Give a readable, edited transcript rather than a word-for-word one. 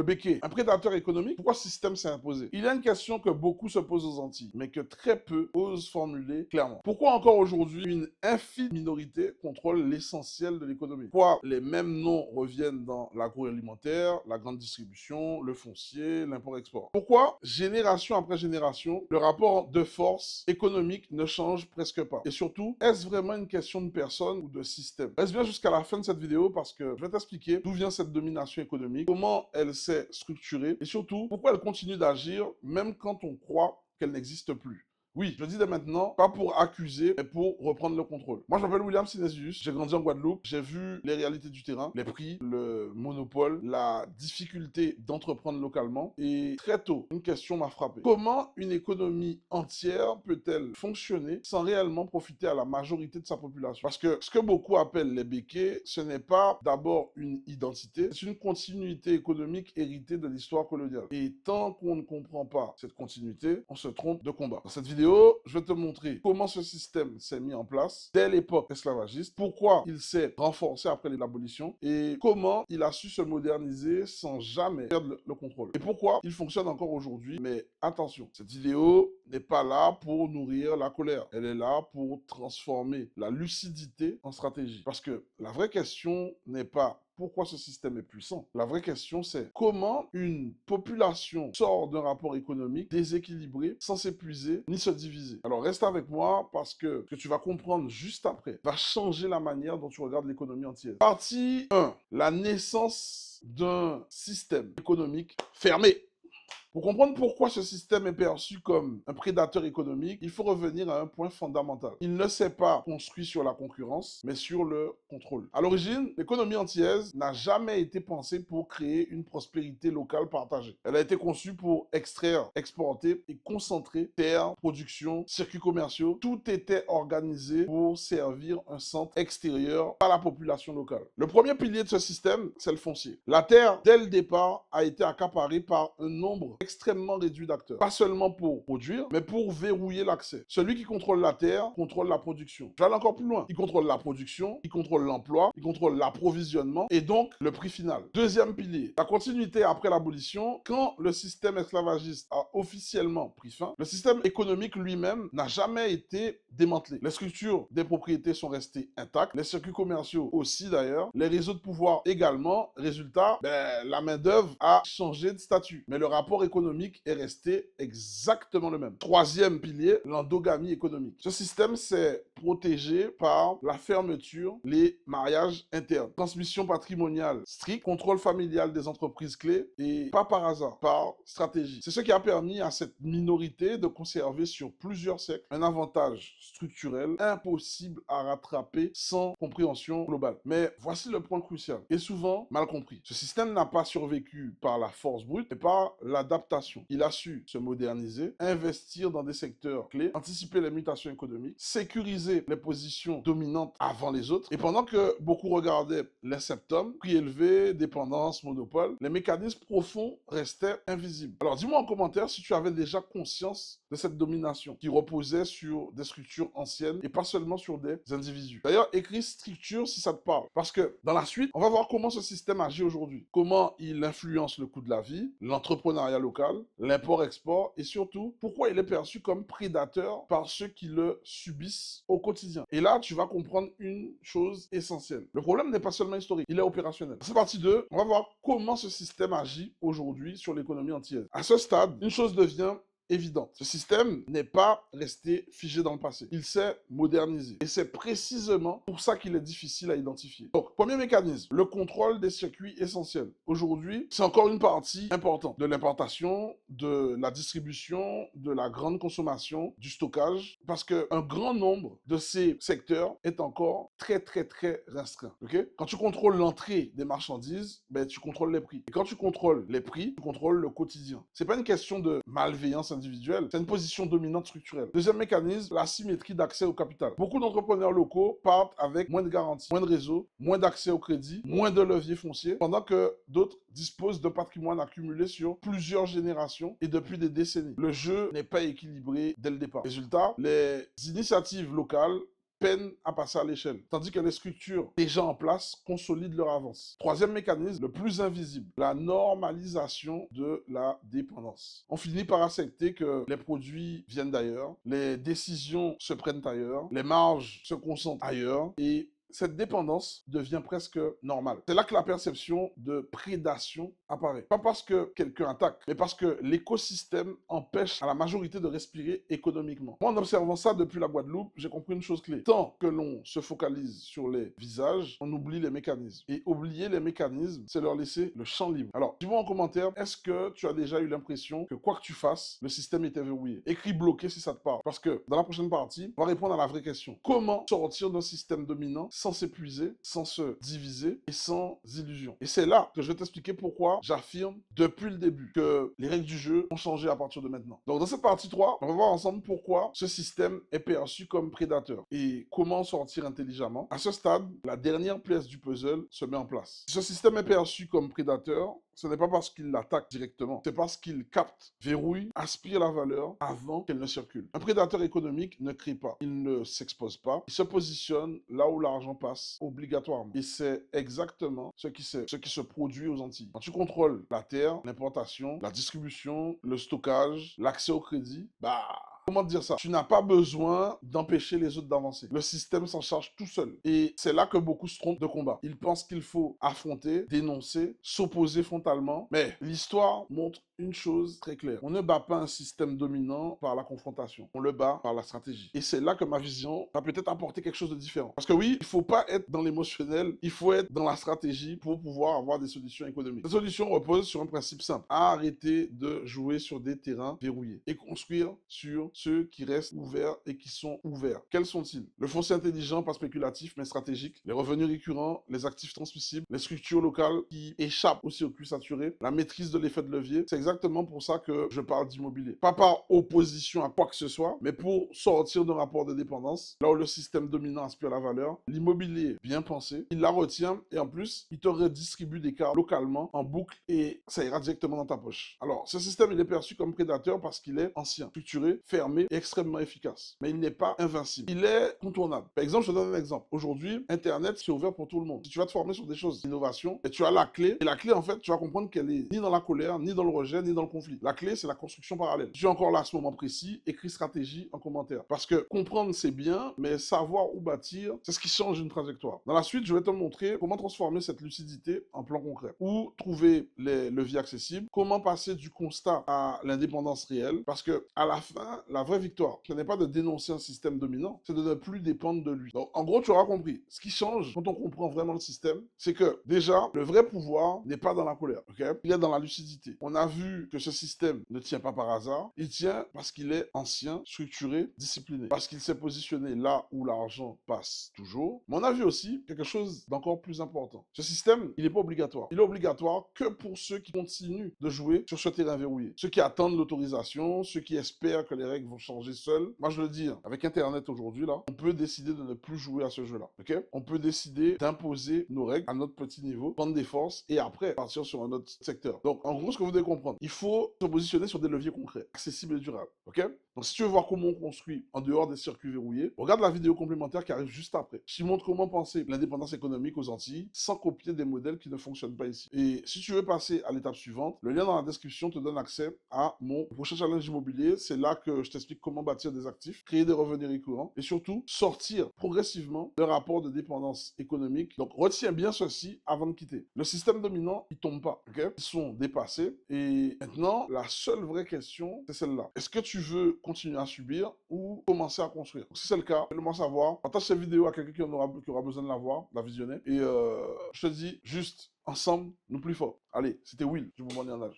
Le béquet, un prédateur économique, pourquoi ce système s'est imposé? Il y a une question que beaucoup se posent aux Antilles, mais que très peu osent formuler clairement. Pourquoi encore aujourd'hui une infime minorité contrôle l'essentiel de l'économie? Pourquoi les mêmes noms reviennent dans l'agroalimentaire, la grande distribution, le foncier, l'import-export? Pourquoi, génération après génération, le rapport de force économique ne change presque pas? Et surtout, est-ce vraiment une question de personne ou de système? Reste bien jusqu'à la fin de cette vidéo parce que je vais t'expliquer d'où vient cette domination économique, comment elle s'est structurée et surtout pourquoi elle continue d'agir même quand on croit qu'elle n'existe plus. Oui, je le dis dès maintenant, pas pour accuser, mais pour reprendre le contrôle. Moi, je m'appelle William Sinesius, j'ai grandi en Guadeloupe, j'ai vu les réalités du terrain, les prix, le monopole, la difficulté d'entreprendre localement, et très tôt, une question m'a frappé. Comment une économie entière peut-elle fonctionner sans réellement profiter à la majorité de sa population? Parce que ce que beaucoup appellent les béquets, ce n'est pas d'abord une identité, c'est une continuité économique héritée de l'histoire coloniale. Et tant qu'on ne comprend pas cette continuité, on se trompe de combat. Dans cette vidéo, je vais te montrer comment ce système s'est mis en place dès l'époque esclavagiste, pourquoi il s'est renforcé après l'abolition et comment il a su se moderniser sans jamais perdre le contrôle. Et pourquoi il fonctionne encore aujourd'hui. Mais attention, cette vidéo n'est pas là pour nourrir la colère. Elle est là pour transformer la lucidité en stratégie. Parce que la vraie question n'est pas pourquoi ce système est puissant. La vraie question, c'est comment une population sort d'un rapport économique déséquilibré sans s'épuiser ni se diviser. Alors reste avec moi parce que ce que tu vas comprendre juste après va changer la manière dont tu regardes l'économie entière. Partie 1. La naissance d'un système économique fermé. Pour comprendre pourquoi ce système est perçu comme un prédateur économique, il faut revenir à un point fondamental. Il ne s'est pas construit sur la concurrence, mais sur le contrôle. À l'origine, l'économie antillaise n'a jamais été pensée pour créer une prospérité locale partagée. Elle a été conçue pour extraire, exporter et concentrer terres, production, circuits commerciaux. Tout était organisé pour servir un centre extérieur à la population locale. Le premier pilier de ce système, c'est le foncier. La terre, dès le départ, a été accaparée par un nombre extrêmement réduit d'acteurs. Pas seulement pour produire, mais pour verrouiller l'accès. Celui qui contrôle la terre contrôle la production. Je vais aller encore plus loin. Il contrôle la production, il contrôle l'emploi, il contrôle l'approvisionnement et donc le prix final. Deuxième pilier, la continuité après l'abolition. Quand le système esclavagiste a officiellement pris fin, le système économique lui-même n'a jamais été démantelé. Les structures des propriétés sont restées intactes, les circuits commerciaux aussi d'ailleurs, les réseaux de pouvoir également. Résultat, la main-d'œuvre a changé de statut, mais le rapport économique est resté exactement le même. Troisième pilier, l'endogamie économique. Ce système s'est protégé par la fermeture, les mariages internes, transmission patrimoniale stricte, contrôle familial des entreprises clés et pas par hasard, par stratégie. C'est ce qui a permis à cette minorité de conserver sur plusieurs siècles un avantage structurel impossible à rattraper sans compréhension globale. Mais voici le point crucial et souvent mal compris. Ce système n'a pas survécu par la force brute mais par l'adaptation. Il a su se moderniser, investir dans des secteurs clés, anticiper les mutations économiques, sécuriser les positions dominantes avant les autres. Et pendant que beaucoup regardaient les symptômes, prix élevés, dépendance, monopole, les mécanismes profonds restaient invisibles. Alors dis-moi en commentaire si tu avais déjà conscience de cette domination qui reposait sur des structures anciennes et pas seulement sur des individus. D'ailleurs, écris structure si ça te parle. Parce que dans la suite, on va voir comment ce système agit aujourd'hui, comment il influence le coût de la vie, l'entrepreneuriat local, l'import-export et surtout pourquoi il est perçu comme prédateur par ceux qui le subissent au quotidien. Et là, tu vas comprendre une chose essentielle. Le problème n'est pas seulement historique, il est opérationnel. C'est partie 2, on va voir comment ce système agit aujourd'hui sur l'économie entière. À ce stade, une chose devient évidente. Ce système n'est pas resté figé dans le passé. Il s'est modernisé. Et c'est précisément pour ça qu'il est difficile à identifier. Donc, premier mécanisme, le contrôle des circuits essentiels. Aujourd'hui, c'est encore une partie importante de l'importation, de la distribution, de la grande consommation, du stockage, parce qu'un grand nombre de ces secteurs est encore très restreint. Okay? Quand tu contrôles l'entrée des marchandises, tu contrôles les prix. Et quand tu contrôles les prix, tu contrôles le quotidien. C'est pas une question de malveillance individuelle, c'est une position dominante structurelle. Deuxième mécanisme, la symétrie d'accès au capital. Beaucoup d'entrepreneurs locaux partent avec moins de garanties, moins de réseaux, moins d'accès au crédit, moins de leviers fonciers, pendant que d'autres disposent d'un patrimoine accumulé sur plusieurs générations et depuis des décennies. Le jeu n'est pas équilibré dès le départ. Résultat, les initiatives locales peinent à passer à l'échelle, tandis que les structures déjà en place consolident leur avance. Troisième mécanisme, le plus invisible, la normalisation de la dépendance. On finit par accepter que les produits viennent d'ailleurs, les décisions se prennent ailleurs, les marges se concentrent ailleurs, et cette dépendance devient presque normale. C'est là que la perception de prédation apparaît. Pas parce que quelqu'un attaque, mais parce que l'écosystème empêche à la majorité de respirer économiquement. Moi, en observant ça depuis la Guadeloupe, j'ai compris une chose clé. Tant que l'on se focalise sur les visages, on oublie les mécanismes. Et oublier les mécanismes, c'est leur laisser le champ libre. Alors, dis-moi en commentaire, est-ce que tu as déjà eu l'impression que quoi que tu fasses, le système était verrouillé? Écris bloqué si ça te parle. Parce que dans la prochaine partie, on va répondre à la vraie question. Comment sortir d'un système dominant sans s'épuiser, sans se diviser et sans illusion. Et c'est là que je vais t'expliquer pourquoi j'affirme depuis le début que les règles du jeu ont changé à partir de maintenant. Donc dans cette partie 3, on va voir ensemble pourquoi ce système est perçu comme prédateur et comment en sortir intelligemment. À ce stade, la dernière pièce du puzzle se met en place. Si ce système est perçu comme prédateur, ce n'est pas parce qu'il l'attaque directement, c'est parce qu'il capte, verrouille, aspire la valeur avant qu'elle ne circule. Un prédateur économique ne crée pas, il ne s'expose pas, il se positionne là où l'argent passe obligatoirement. Et c'est exactement ce qui se produit aux Antilles. Quand tu contrôles la terre, l'importation, la distribution, le stockage, l'accès au crédit, comment te dire ça? Tu n'as pas besoin d'empêcher les autres d'avancer. Le système s'en charge tout seul. Et c'est là que beaucoup se trompent de combat. Ils pensent qu'il faut affronter, dénoncer, s'opposer frontalement. Mais l'histoire montre une chose très claire. On ne bat pas un système dominant par la confrontation. On le bat par la stratégie. Et c'est là que ma vision va peut-être apporter quelque chose de différent. Parce que oui, il ne faut pas être dans l'émotionnel, il faut être dans la stratégie pour pouvoir avoir des solutions économiques. Ces solutions reposent sur un principe simple. Arrêter de jouer sur des terrains verrouillés et construire sur ceux qui restent ouverts et qui sont ouverts. Quels sont-ils? Le foncier intelligent, pas spéculatif, mais stratégique. Les revenus récurrents, les actifs transmissibles, les structures locales qui échappent au circuit saturé, la maîtrise de l'effet de levier. C'est exactement pour ça que je parle d'immobilier. Pas par opposition à quoi que ce soit, mais pour sortir d'un rapport de dépendance, là où le système dominant aspire la valeur, l'immobilier bien pensé, il la retient et en plus, il te redistribue des cartes localement en boucle et ça ira directement dans ta poche. Alors, ce système, il est perçu comme prédateur parce qu'il est ancien, structuré, fermé et extrêmement efficace. Mais il n'est pas invincible. Il est contournable. Par exemple, je te donne un exemple. Aujourd'hui, Internet, c'est ouvert pour tout le monde. Si tu vas te former sur des choses d'innovation, et tu as la clé, et la clé, en fait, tu vas comprendre qu'elle est ni dans la colère, ni dans le rejet, ni dans le conflit. La clé, c'est la construction parallèle. Je suis encore là à ce moment précis, écris stratégie en commentaire. Parce que comprendre, c'est bien, mais savoir où bâtir, c'est ce qui change une trajectoire. Dans la suite, je vais te montrer comment transformer cette lucidité en plan concret. Où trouver les leviers accessibles, comment passer du constat à l'indépendance réelle, parce que à la fin, la vraie victoire, ce n'est pas de dénoncer un système dominant, c'est de ne plus dépendre de lui. Donc, en gros, tu auras compris. Ce qui change quand on comprend vraiment le système, c'est que déjà, le vrai pouvoir n'est pas dans la colère, ok? Il est dans la lucidité. On a vu que ce système ne tient pas par hasard. Il tient parce qu'il est ancien, structuré, discipliné. Parce qu'il s'est positionné là où l'argent passe toujours. Mais on a vu aussi quelque chose d'encore plus important. Ce système, il n'est pas obligatoire. Il est obligatoire que pour ceux qui continuent de jouer sur ce terrain verrouillé. Ceux qui attendent l'autorisation, ceux qui espèrent que les règles vont changer seules. Moi, je le dis, avec Internet aujourd'hui, là, on peut décider de ne plus jouer à ce jeu-là. Ok? On peut décider d'imposer nos règles à notre petit niveau, prendre des forces et après partir sur un autre secteur. Donc, en gros, ce que vous devez comprendre, il faut se positionner sur des leviers concrets, accessibles et durables. Ok? Donc, si tu veux voir comment on construit en dehors des circuits verrouillés, regarde la vidéo complémentaire qui arrive juste après. Je te montre comment penser l'indépendance économique aux Antilles sans copier des modèles qui ne fonctionnent pas ici. Et si tu veux passer à l'étape suivante, le lien dans la description te donne accès à mon prochain challenge immobilier. C'est là que je t'explique comment bâtir des actifs, créer des revenus récurrents et surtout sortir progressivement d'un rapport de dépendance économique. Donc, retiens bien ceci avant de quitter. Le système dominant, il tombe pas, ok? Ils sont dépassés et maintenant, la seule vraie question, c'est celle-là. Est-ce que tu veux continuer à subir ou commencer à construire? Donc, si c'est le cas, fais-le-moi savoir. Partage cette vidéo à quelqu'un qui aura besoin de la voir, de la visionner. Et je te dis juste, ensemble, nous plus forts. Allez, c'était Will, du Mouvement Néanage.